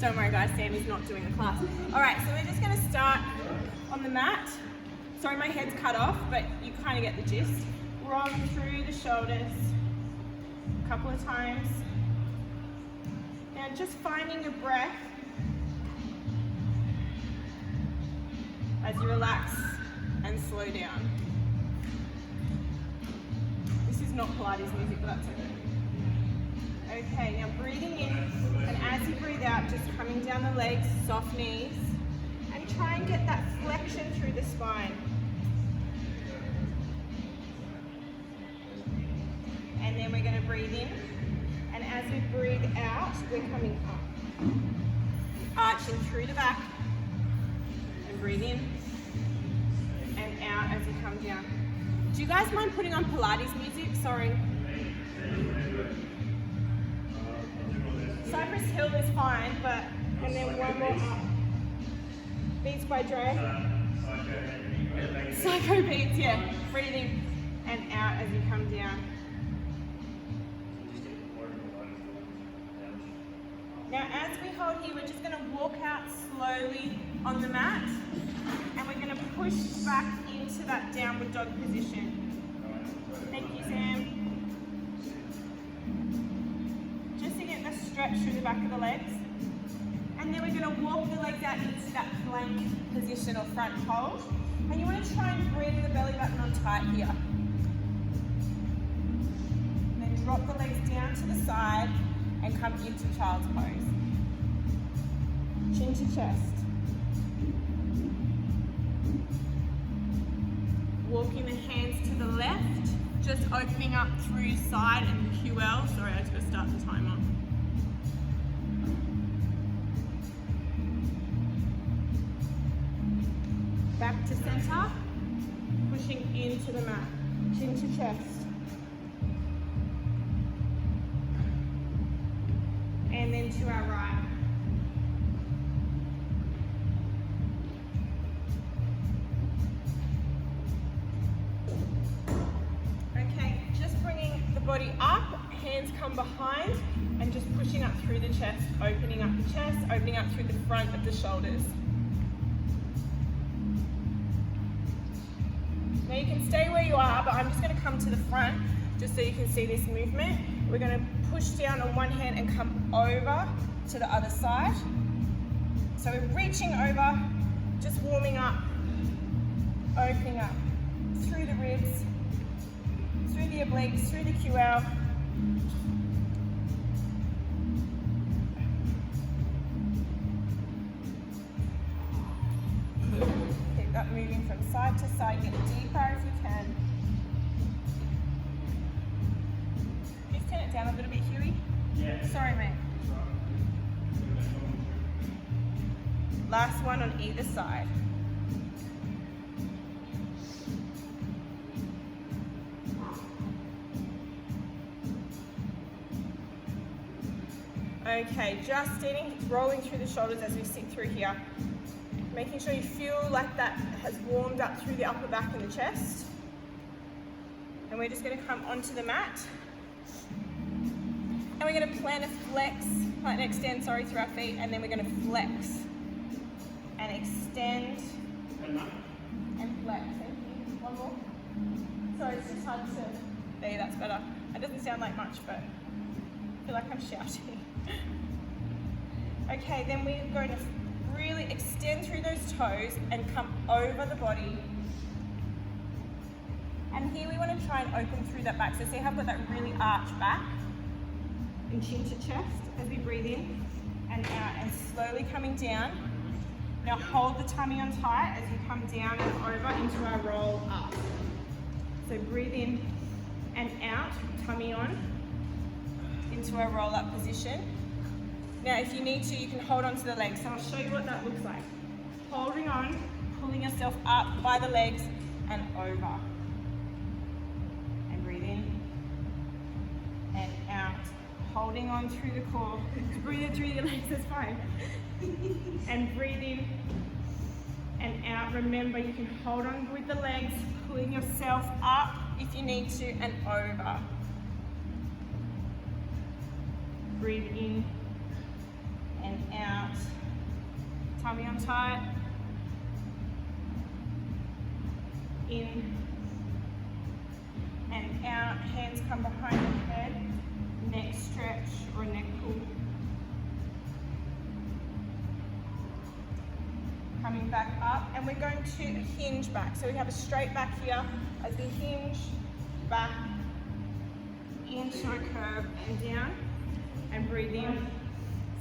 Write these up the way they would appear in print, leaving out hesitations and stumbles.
Don't worry guys, Sammy's not doing the class. All right, so we're just gonna start on the mat. Sorry, my head's cut off, but you kind of get the gist. Rolling through the shoulders a couple of times. Now just finding your breath as you relax and slow down. This is not Pilates music, but that's okay. Okay, now breathing in, and as you breathe out, just coming down the legs, soft knees, and try and get that flexion through the spine. And then we're going to breathe in, and as we breathe out, we're coming up. Arching through the back, and breathe in, and out as you come down. Do you guys mind putting on Pilates music? Sorry. Cypress Hill is fine, but, and then one more up. Beats by Dre. Psycho beats, yeah. Breathing and out as you come down. Now as we hold here, we're just going to walk out slowly on the mat, and we're going to push back into that downward dog position. Thank you, Sam. Just to get the stretch through the back of the legs. And then we're going to walk the legs out into that plank position or front hold. And you want to try and bring the belly button on tight here. And then drop the legs down to the side and come into child's pose. Chin to chest. Walking the hands to the left, just opening up through side and QL. Sorry, I just got to start the timer. Back to center, pushing into the mat, chin to chest. And then to our right. Okay, just bringing the body up, hands come behind, and just pushing up through the chest, opening up the chest, opening up through the front of the shoulders. Now you can stay where you are, but I'm just going to come to the front just so you can see this movement. We're going to push down on one hand and come over to the other side. So we're reaching over, just warming up, opening up through the ribs, through the obliques, through the QL. Keep that moving from side to side, get deeper if you can. Just turn it down a little bit, Huey. Yeah. Sorry, mate. Last one on either side. Okay, just sitting, rolling through the shoulders as we sit through here. Making sure you feel like that has warmed up through the upper back and the chest. And we're just going to come onto the mat. And we're going to plant and extend, through our feet, and then we're going to flex and extend and flex. Thank you. One more. Sorry, it's just hard to, there, that's better. It doesn't sound like much, but I feel like I'm shouting. Okay, then we're going to really extend through those toes and come over the body. And here we want to try and open through that back. So see how I've got that really arched back? And chin to chest as we breathe in and out, and slowly coming down. Now hold the tummy on tight as you come down and over into our roll up. So breathe in and out, tummy on, into our roll up position. Now if you need to, you can hold on to the legs. So I'll show you what that looks like. Holding on, pulling yourself up by the legs and over. And breathe in and out. Holding on through the core. Breathe in through your legs, that's fine. And breathe in and out. Remember, you can hold on with the legs, pulling yourself up if you need to, and over. Breathe in and out. Tummy on tight. In and out. Hands come behind the head. Neck stretch or neck pull. Coming back up, and we're going to hinge back. So we have a straight back here as we hinge back into a curve and down, and breathe in,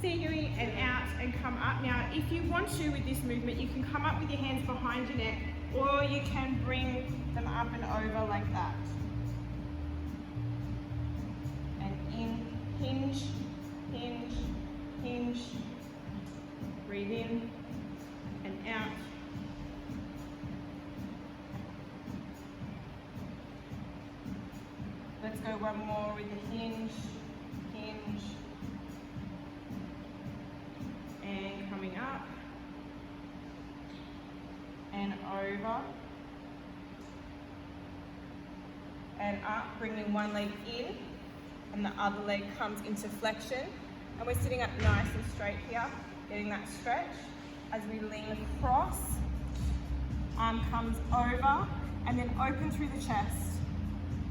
Seagiri, and out and come up. Now, if you want to with this movement, you can come up with your hands behind your neck, or you can bring them up and over like that. And in, hinge, hinge, hinge, breathe in, and out. Let's go one more with the hinge, hinge, and coming up, and over, and up, bringing one leg in, and the other leg comes into flexion, and we're sitting up nice and straight here, getting that stretch. As we lean across, arm comes over, and then open through the chest.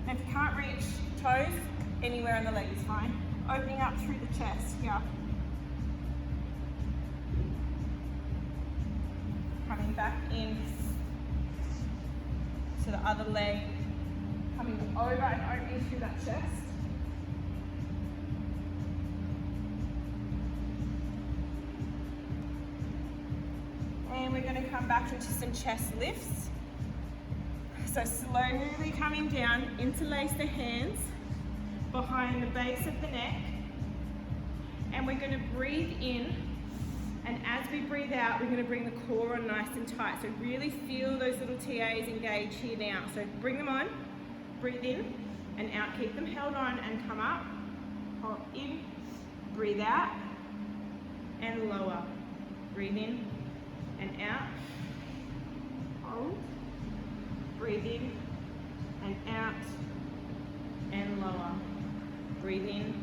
And if you can't reach toes, anywhere on the leg is fine. Opening up through the chest here. Coming back in to the other leg, coming over and opening through that chest. And we're going to come back into some chest lifts. So slowly coming down, interlace the hands behind the base of the neck. And we're going to breathe in. And as we breathe out, we're going to bring the core on nice and tight. So really feel those little TAs engage here now. So bring them on, breathe in and out. Keep them held on and come up. Hold in, breathe out, and lower. Breathe in and out, hold, breathe in and out, and lower, breathe in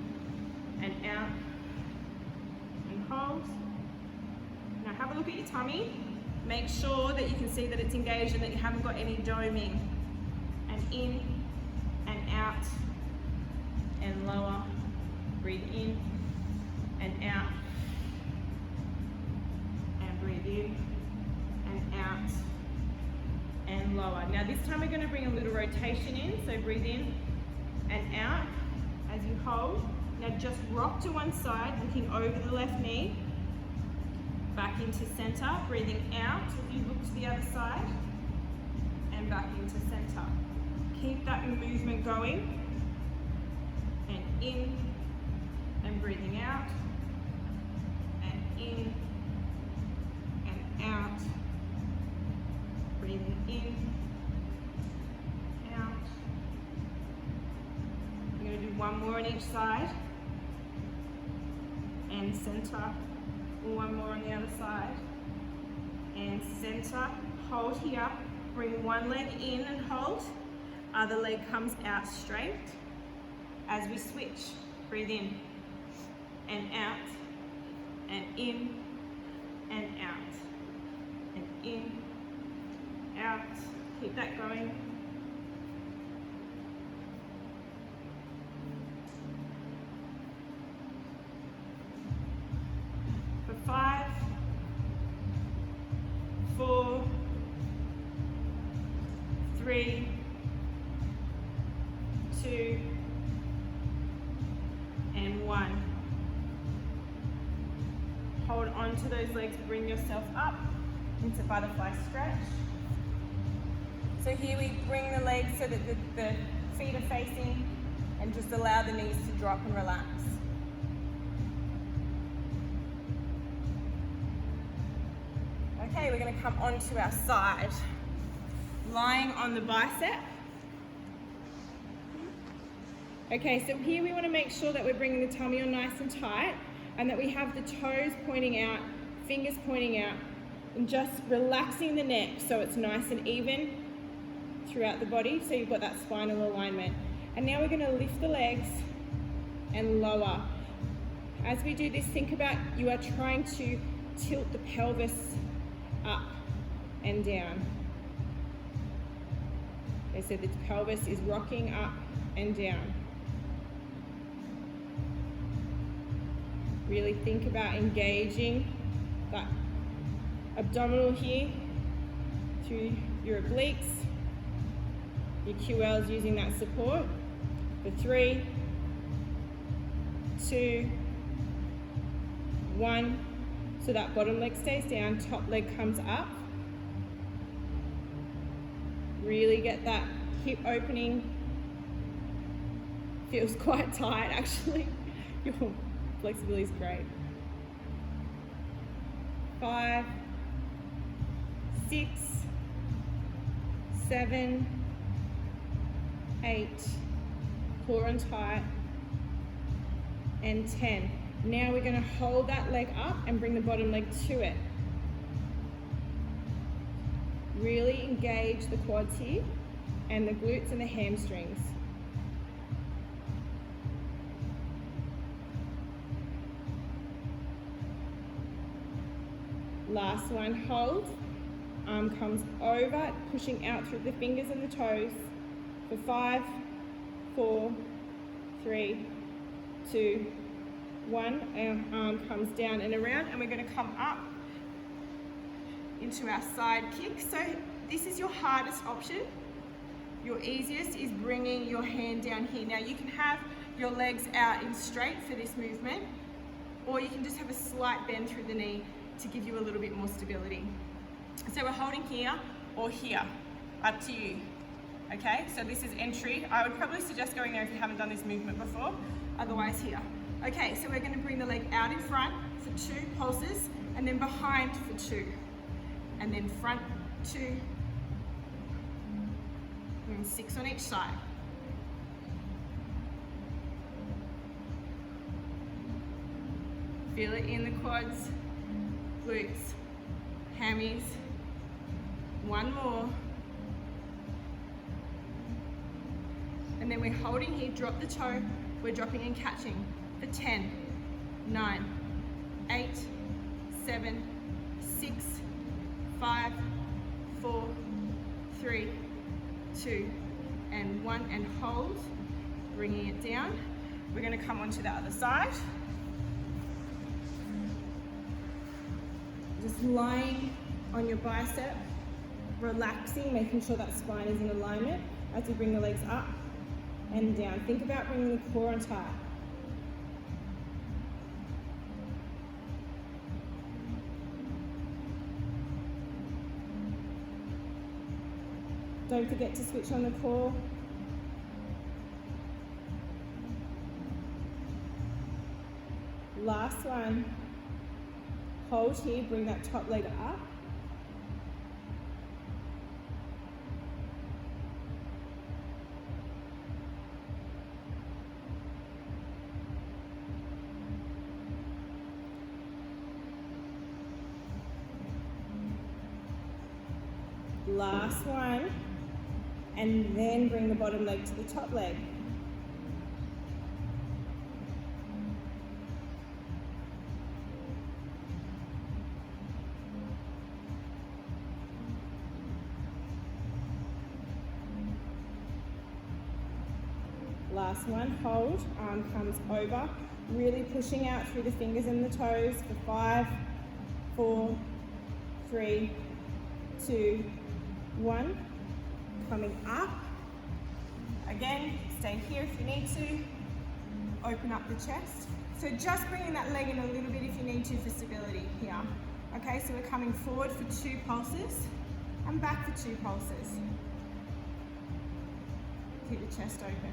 and out, and hold. Now have a look at your tummy, make sure that you can see that it's engaged and that you haven't got any doming, and in and out, and lower, breathe in and out, and breathe in and out, and lower. Now this time we're going to bring a little rotation in, so breathe in and out as you hold. Now just rock to one side, looking over the left knee, back into center, breathing out as you look to the other side, and back into center. Keep that movement going, and in, and breathing out, and in, and out, breathing in, out. We're going to do one more on each side, and center, one more on the other side, and center, hold here, bring one leg in and hold, other leg comes out straight. As we switch, breathe in, and out, and in, and out, and in, out. Keep that going. For 5, 4, 3, 2, and 1. Hold on to those legs, bring yourself up into butterfly stretch. So here we bring the legs so that the feet are facing, and just allow the knees to drop and relax. Okay, we're going to come onto our side, lying on the bicep. Okay, so here we want to make sure that we're bringing the tummy on nice and tight, and that we have the toes pointing out, fingers pointing out, and just relaxing the neck so it's nice and even throughout the body, so you've got that spinal alignment. And now we're going to lift the legs and lower. As we do this, think about you are trying to tilt the pelvis up and down. Okay, so the pelvis is rocking up and down. Really think about engaging that abdominal here through your obliques, your QLs using that support. For 3, 2, 1. So that bottom leg stays down, top leg comes up. Really get that hip opening. Feels quite tight actually. Your flexibility is great. 5, 6, 7, 8, core on tight, and 10. Now we're going to hold that leg up and bring the bottom leg to it. Really engage the quads here and the glutes and the hamstrings. Last one, hold. Arm comes over, pushing out through the fingers and the toes. For 5, 4, 3, 2, 1. Our arm comes down and around, and we're going to come up into our side kick. So this is your hardest option. Your easiest is bringing your hand down here. Now you can have your legs out in straight for this movement, or you can just have a slight bend through the knee to give you a little bit more stability. So we're holding here or here, up to you. Okay, so this is entry. I would probably suggest going there if you haven't done this movement before, otherwise here. Okay, so we're going to bring the leg out in front for 2 pulses, and then behind for 2, and then front 2, and 6 on each side. Feel it in the quads, glutes, hammies. 1 more. And then we're holding here, drop the toe, we're dropping and catching for 10, 9, 8, 7, 6, 5, 4, 3, 2, and 1, and hold, bringing it down. We're going to come onto the other side. Just lying on your bicep, relaxing, making sure that spine is in alignment as we bring the legs up and down. Think about bringing the core on tight. Don't forget to switch on the core. Last one. Hold here, bring that top leg up. Last one, and then bring the bottom leg to the top leg. Last one, hold, arm comes over, really pushing out through the fingers and the toes for 5, 4, 3, 2, 1, coming up. Again, stay here if you need to. Open up the chest. So just bringing that leg in a little bit if you need to for stability here. Okay, so we're coming forward for 2 pulses and back for 2 pulses. Keep the chest open.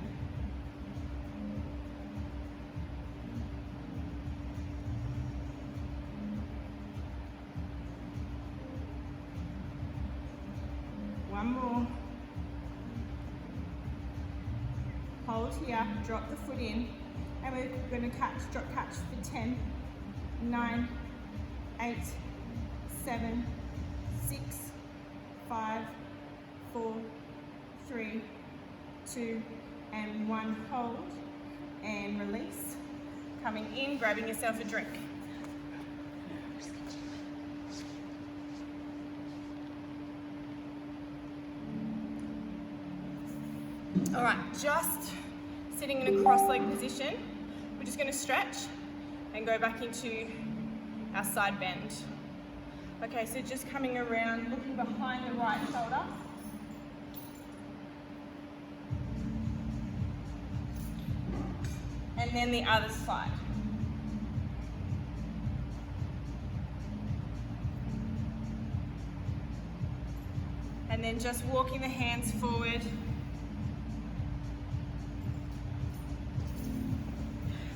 One more. Hold here, drop the foot in, and we're going to drop catch for 10, 9, 8, 7, 6, 5, 4, 3, 2, and 1. Hold and release. Coming in, grabbing yourself a drink. All right, just sitting in a cross-legged position. We're just going to stretch and go back into our side bend. Okay, so just coming around, looking behind the right shoulder. And then the other side. And then just walking the hands forward.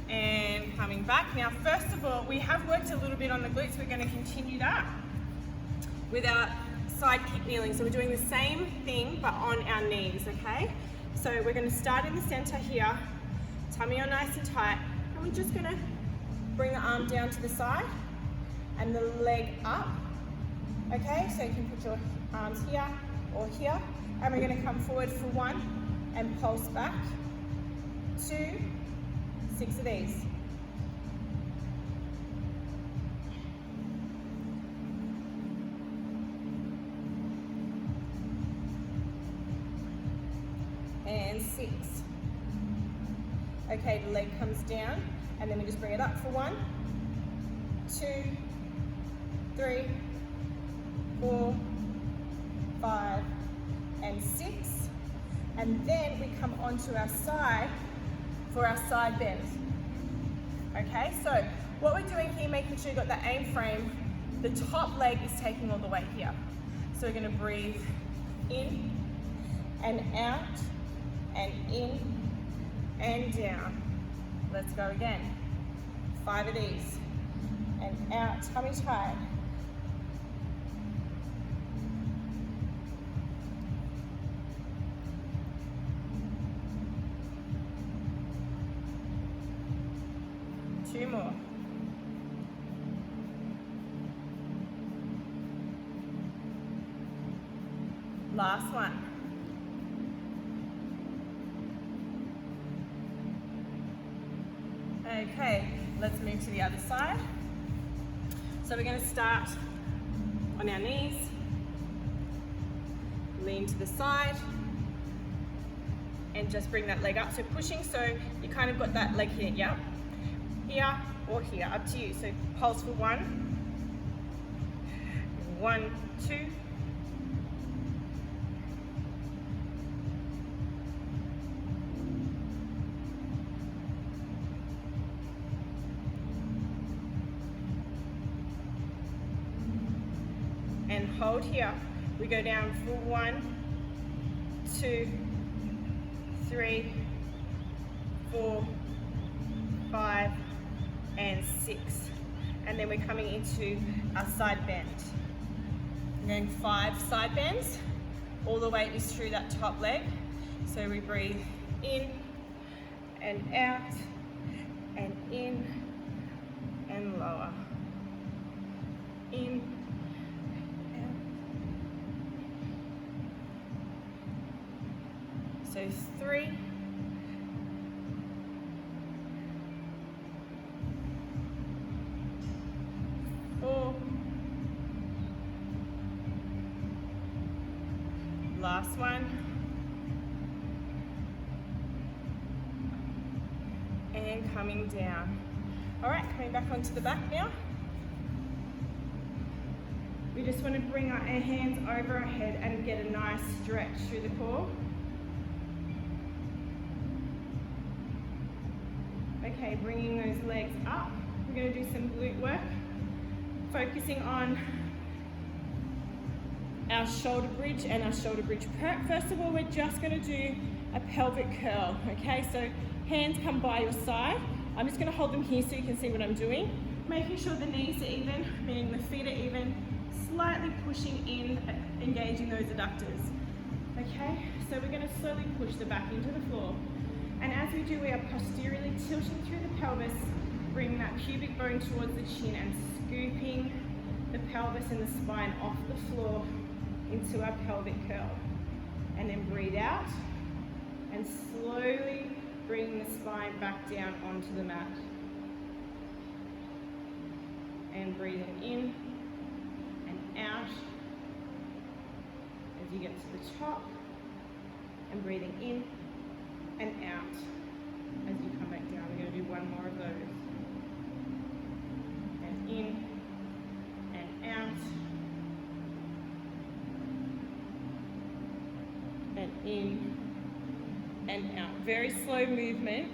And coming back. Now, first of all, we have worked a little bit on the glutes. We're going to continue that with our side kick kneeling. So we're doing the same thing, but on our knees, okay? So we're going to start in the center here. Tummy on nice and tight. And we're just going to bring the arm down to the side and the leg up. Okay, so you can put your arms here or here. And we're going to come forward for 1 and pulse back. 2, 6 of these. And 6. Okay, the leg comes down, and then we just bring it up for 1, 2, 3, 4, 5, and 6. And then we come onto our side for our side bend. Okay, so what we're doing here, making sure you've got that aim frame, the top leg is taking all the weight here. So we're going to breathe in and out and in and down. Let's go again. 5 of these. And out, tummy tight. Two more. Last one. Okay, let's move to the other side. So we're going to start on our knees, lean to the side, and just bring that leg up. So pushing, so you kind of got that leg here, yeah? Here or here, up to you. So pulse for 1, 1, 2, and hold here. We go down for 1, 2, 3, 4, 5, and 6. And then we're coming into our side bend. We're going 5 side bends. All the weight is through that top leg. So we breathe in and out and in and lower. In. So 3, 4, last one, and coming down. All right, coming back onto the back now. We just want to bring our hands over our head and get a nice stretch through the core. Okay, bringing those legs up. We're going to do some glute work, focusing on our shoulder bridge and our shoulder bridge perk. First of all, we're just going to do a pelvic curl, okay? So hands come by your side. I'm just going to hold them here so you can see what I'm doing. Making sure the knees are even, meaning the feet are even, slightly pushing in, engaging those adductors. Okay, so we're going to slowly push the back into the floor. And as we do, we are posteriorly tilting through the pelvis, bringing that pubic bone towards the chin and scooping the pelvis and the spine off the floor into our pelvic curl. And then breathe out and slowly bring the spine back down onto the mat. And breathing in and out as you get to the top, and breathing in and out as you come back down. We're going to do one more of those. And in and out. And in and out. Very slow movement,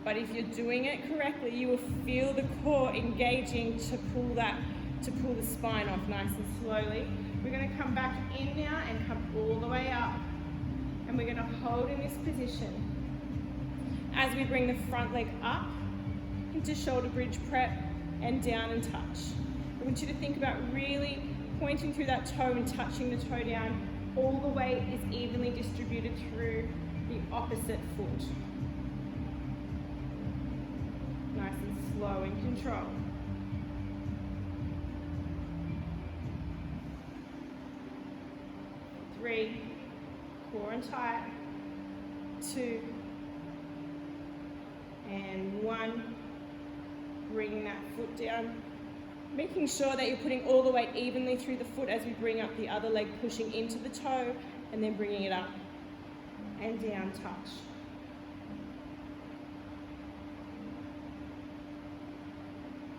but if you're doing it correctly, you will feel the core engaging to pull the spine off nice and slowly. We're going to come back in now and come all the way up. And we're going to hold in this position as we bring the front leg up into shoulder bridge prep and down and touch. I want you to think about really pointing through that toe and touching the toe down. All the weight is evenly distributed through the opposite foot. Nice and slow and controlled. 3, core and tight, 2, and 1. Bringing that foot down, making sure that you're putting all the weight evenly through the foot as we bring up the other leg, pushing into the toe, and then bringing it up and down, touch.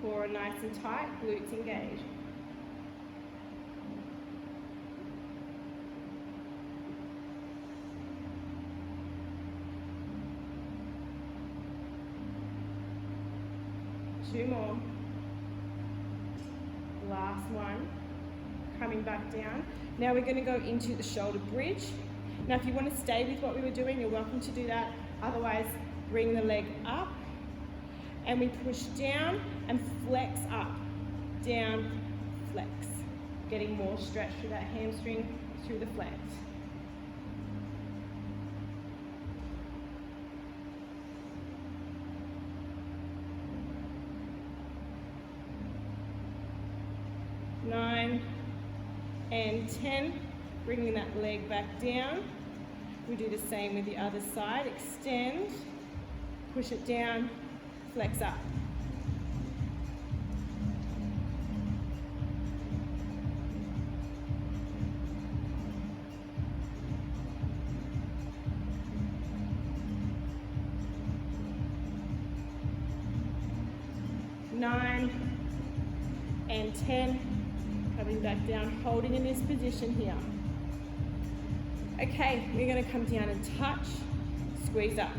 Core nice and tight, glutes engaged. Two more. Last one. Coming back down. Now we're going to go into the shoulder bridge. Now if you want to stay with what we were doing, you're welcome to do that. Otherwise, bring the leg up and we push down and flex up. Down, flex. Getting more stretch through that hamstring, through the flex. Nine and 10, bringing that leg back down. We do the same with the other side. Extend, push it down, flex up. Nine and 10. Coming back down, holding in this position here. Okay, we're going to come down and touch, squeeze up,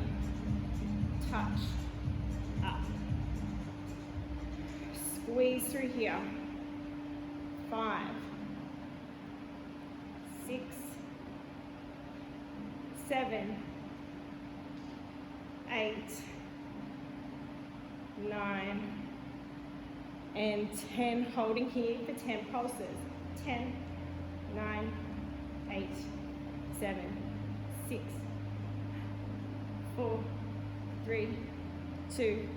touch, up. Squeeze through here. 5, 6, 7, 8, 9, and 10, holding here for 10 pulses. 10, 9, 8, 7, 6, 4, 3, 2,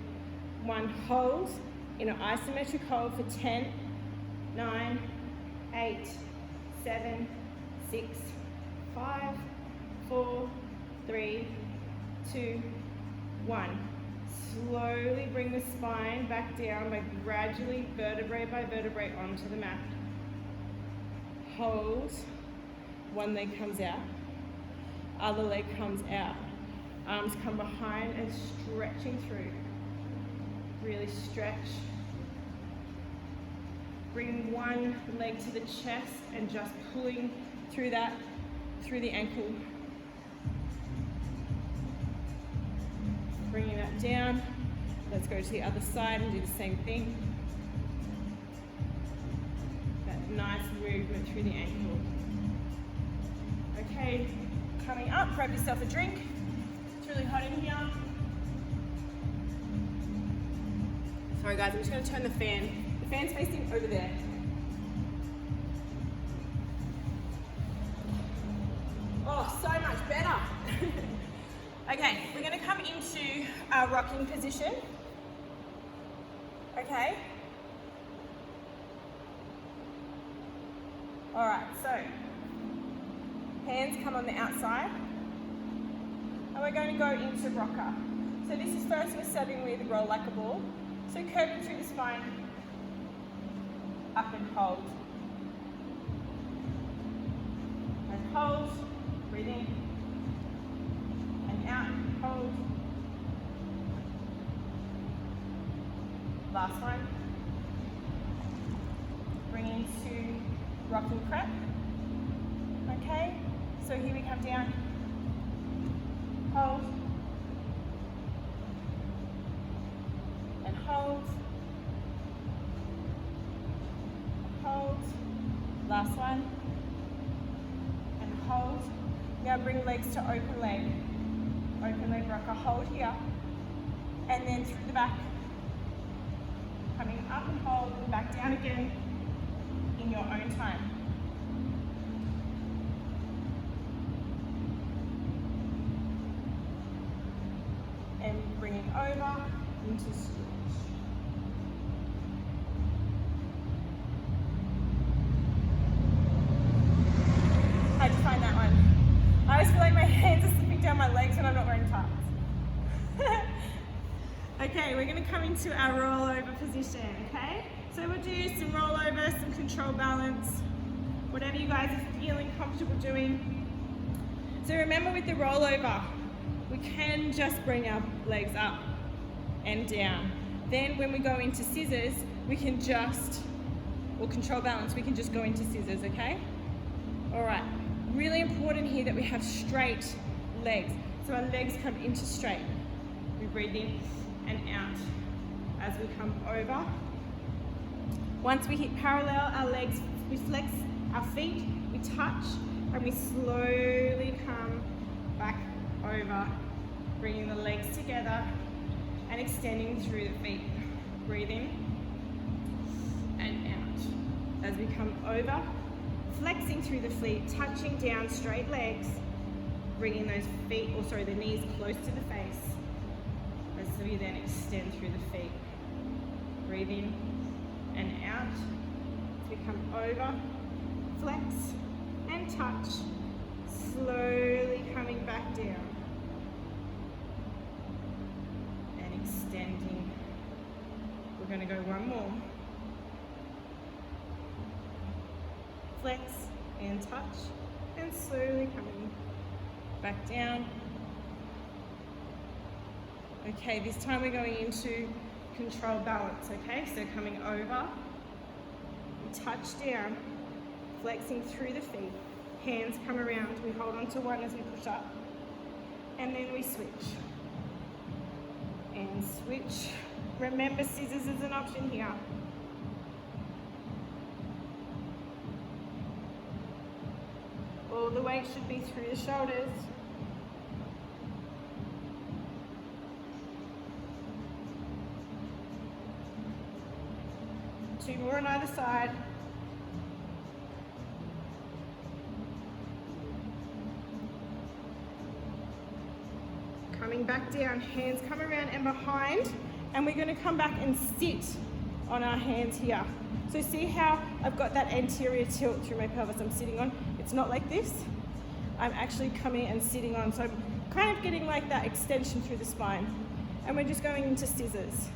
1. Hold in an isometric hold for 10, 9, 8, 7, 6, 5, 4, 3, 2, 1. Slowly bring the spine back down by gradually vertebrae by vertebrae onto the mat. Hold. One leg comes out. Other leg comes out. Arms come behind and stretching through. Really stretch. Bring one leg to the chest and just pulling through that, through the ankle. Bringing that down. Let's go to the other side and do the same thing. That nice movement through the ankle. Okay, coming up, grab yourself a drink. It's really hot in here. Sorry guys, I'm just going to turn the fan. The fan's facing over there. Oh, so much better. Okay, we're going to come into our rocking position. Okay. All right, so hands come on the outside. And we're going to go into rocker. So this is first we're starting with roll like a ball. So curving through the spine. up and hold. And hold, breathe in, and out, hold. Last one. Bring into rocking prep. Okay, so here we come down, hold, and hold, hold, last one, and hold. Now bring legs to open leg rocker, hold here, and then through the back, coming up and hold, and back down again in your own time. And bringing over into switch. How'd you find that one? I always feel like my hands are slipping down my legs when I'm not wearing tights. Okay, we're going to come into our rollover position, okay? So we'll do some rollover, some control balance, whatever you guys are feeling comfortable doing. So remember with the rollover, we can just bring our legs up and down. Then when we go into scissors, we can just, or control balance, we can just go into scissors, okay? All right, really important here that we have straight legs. So our legs come into straight. We breathe in and out as we come over. Once we hit parallel, our legs, we flex our feet, we touch, and we slowly come back over, bringing the legs together and extending through the feet. Breathe in and out. As we come over, flexing through the feet, touching down straight legs, bringing those feet, or sorry, the knees close to the face. As we then extend through the feet. Breathe in and out. As we come over, flex and touch, slowly coming back down. And extending. We're going to go one more. Flex and touch, and slowly coming back down. Okay, this time we're going into control balance, okay? So coming over, touch down, flexing through the feet, hands come around, we hold on to one as we push up, and then we switch. And switch. Remember, scissors is an option here. All the weight should be through the shoulders. Two more on either side. Coming back down, hands come around and behind, and we're going to come back and sit on our hands here. So see how I've got that anterior tilt through my pelvis I'm sitting on? It's not like this. I'm actually coming and sitting on, so I'm kind of getting like that extension through the spine. And we're just going into scissors.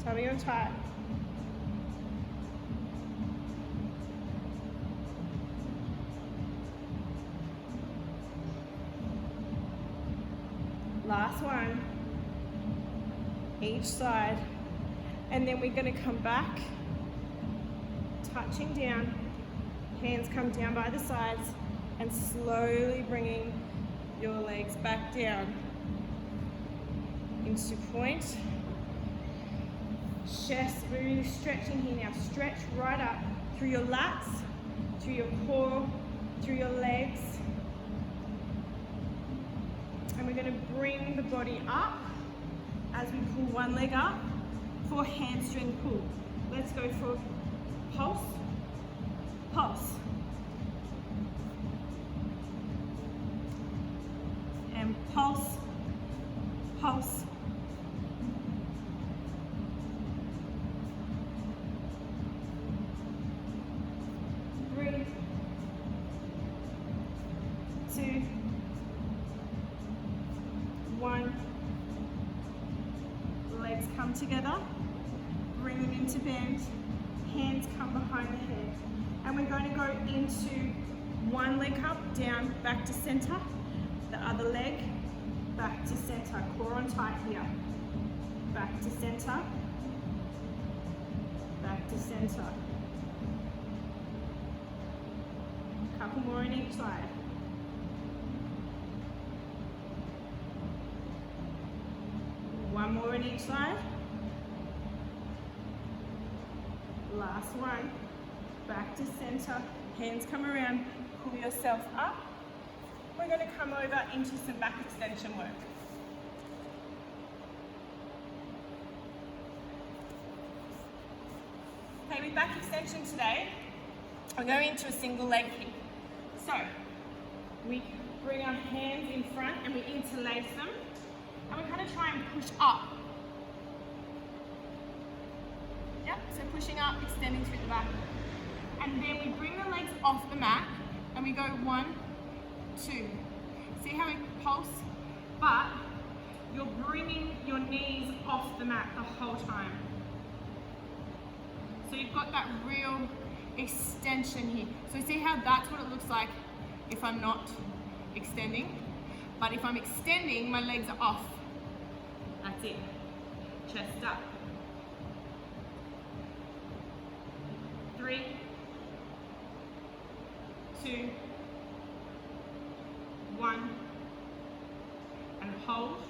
Tummy on tight. Last one, each side, and then we're going to come back, touching down, hands come down by the sides, and slowly bringing your legs back down into point. Chest, we're really stretching here now. Stretch right up through your lats, through your core, through your legs. And we're going to bring the body up as we pull one leg up for hamstring pull. Let's go for pulse, pulse. And pulse, pulse. 3, 2, come together, bring them into bend, hands come behind the head. And we're going to go into one leg up, down, back to center, the other leg, back to center, core on tight here, back to center, back to center. Couple more on each side. One more on each side. Last one. Back to center. Hands come around. Pull yourself up. We're going to come over into some back extension work. Okay, with back extension today, we're going into a single leg kick. So, we bring our hands in front and we interlace them. And we kind of try and push up. Yep, so pushing up, extending through the back. And then we bring the legs off the mat and we go 1, 2. See how we pulse? But you're bringing your knees off the mat the whole time. So you've got that real extension here. So see how that's what it looks like if I'm not extending? But if I'm extending, my legs are off. That's it. Chest up. 3, 2, 1. And hold.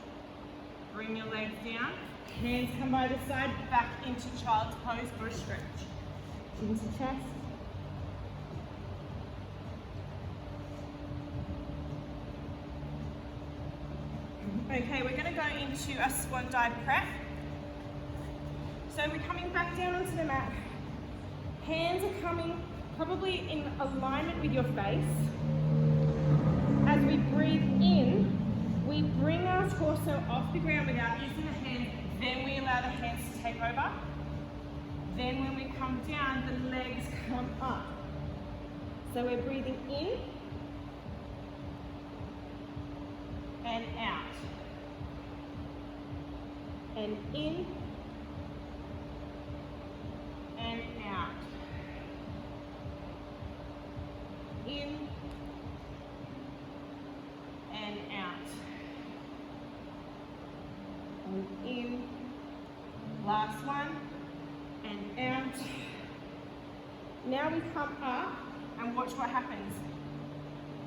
Bring your legs down. Hands come by the side, back into child's pose for a stretch. Into chest. Okay, we're going to go into a swan dive prep. So we're coming back down onto the mat. Hands are coming probably in alignment with your face. As we breathe in, we bring our torso off the ground without using the hands. Then we allow the hands to take over. Then when we come down, the legs come up. So we're breathing in and out. And in and out. In and out. And in. Last one. And out. Now we come up and watch what happens.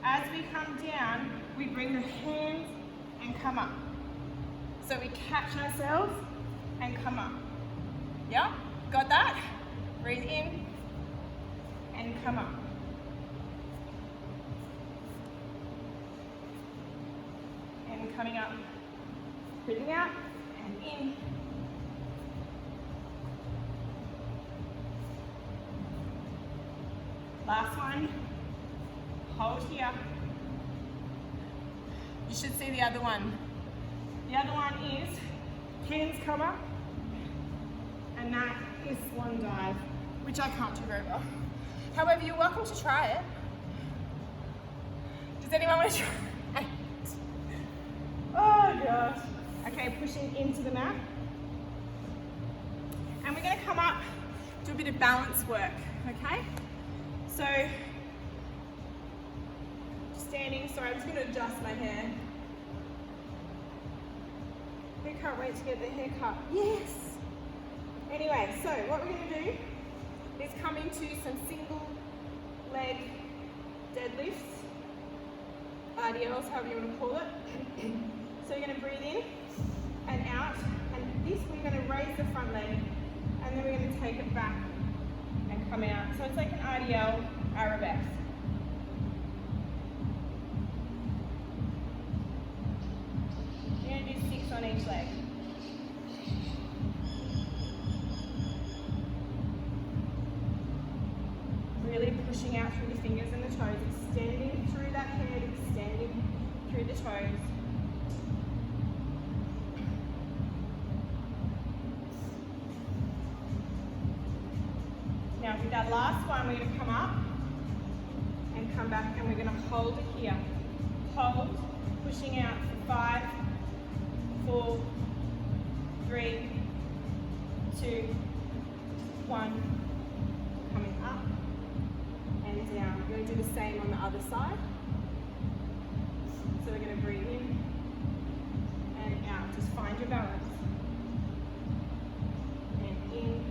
As we come down, we bring the hands and come up. So we catch ourselves and come up. Yeah? Got that? Breathe in and come up. And coming up. Breathing out and in. Last one. Hold here. You should see the other one. The other one is hands come up, and that is swan dive, which I can't do very well. However, you're welcome to try it. Does anyone want to try it? Oh gosh. Okay, pushing into the mat. And we're going to come up, do a bit of balance work, okay? So, standing, sorry, I'm just going to adjust my hair. Who can't wait to get their hair cut? Yes! Anyway, so what we're going to do is come into some single leg deadlifts, RDLs, however you want to call it. So you're going to breathe in and out, and this we're going to raise the front leg, and then we're going to take it back and come out. So it's like an RDL arabesque. You're going to do 6 on each leg. Really pushing out through the fingers and the toes, extending through that head, extending through the toes. Now with that last one, we're going to come up and come back, and we're going to hold it here. Hold, pushing out for 5, 4, 3, 2, 1. Coming up and down. We're going to do the same on the other side. So we're going to breathe in and out. Just find your balance. And in.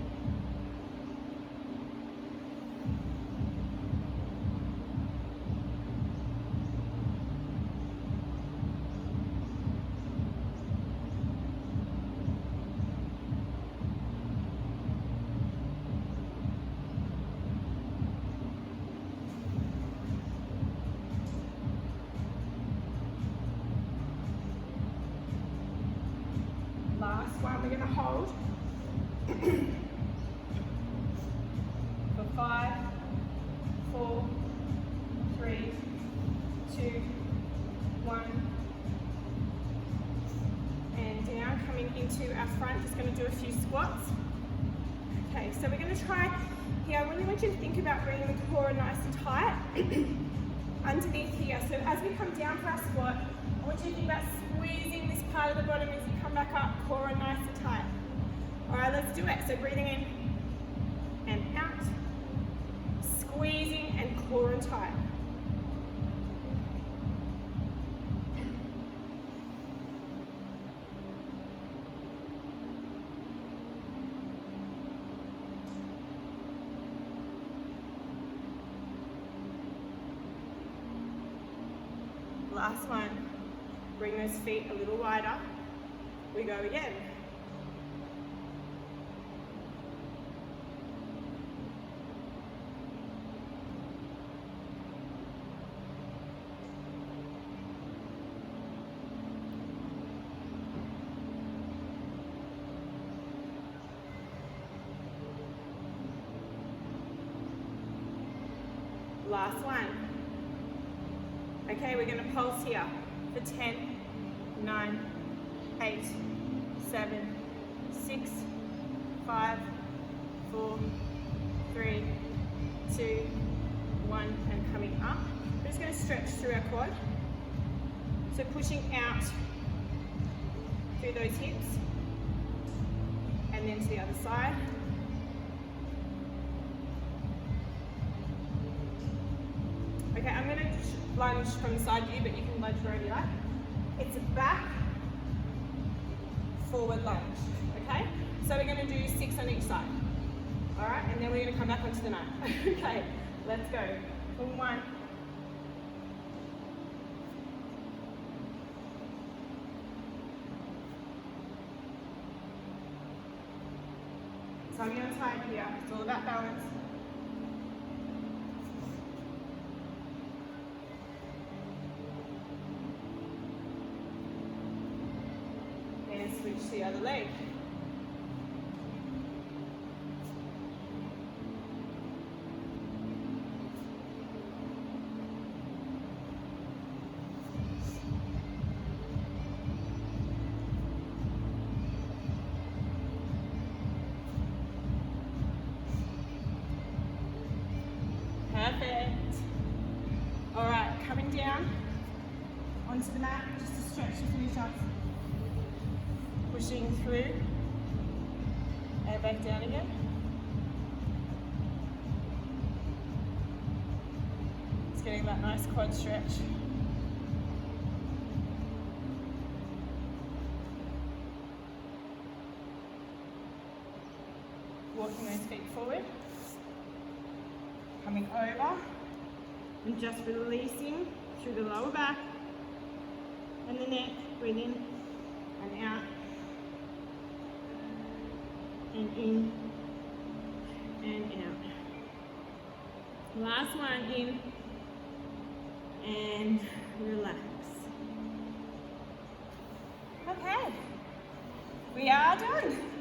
Last one, we're going to hold for 5, 4, 3, 2, 1, and down, coming into our front, just going to do a few squats. Okay, so we're going to try here. I really want you to think about bringing the core nice and tight underneath here. So as we come down for our squat, I want you to think about squeezing this part of the bottom as you come back up, core nice and tight. All right, let's do it. So breathing in and out, squeezing and core and tight. Last one. Bring those feet a little wider. We go again. Last one. Okay, we're going to pulse here for 10, 9, 8, 7, 6, 5, 4, 3, 2, 1, and coming up. We're just going to stretch through our quad. So pushing out through those hips, and then to the other side. Okay, I'm going to lunge from the side view, but you can lunge wherever you like. It's a back, forward lunge, okay? So we're going to do 6 on each side, all right? And then we're going to come back onto the mat. Okay, let's go. From 1. So I'm going to tight here. It's all about balance. Switch to the other leg. Perfect. All right, coming down onto the mat, just to stretch to finish up. Pushing through and back down again. Just getting that nice quad stretch. Walking those feet forward. Coming over and just releasing through the lower back and the neck. Breathe in and out. And in and out. Last one, in and relax. Okay, we are done.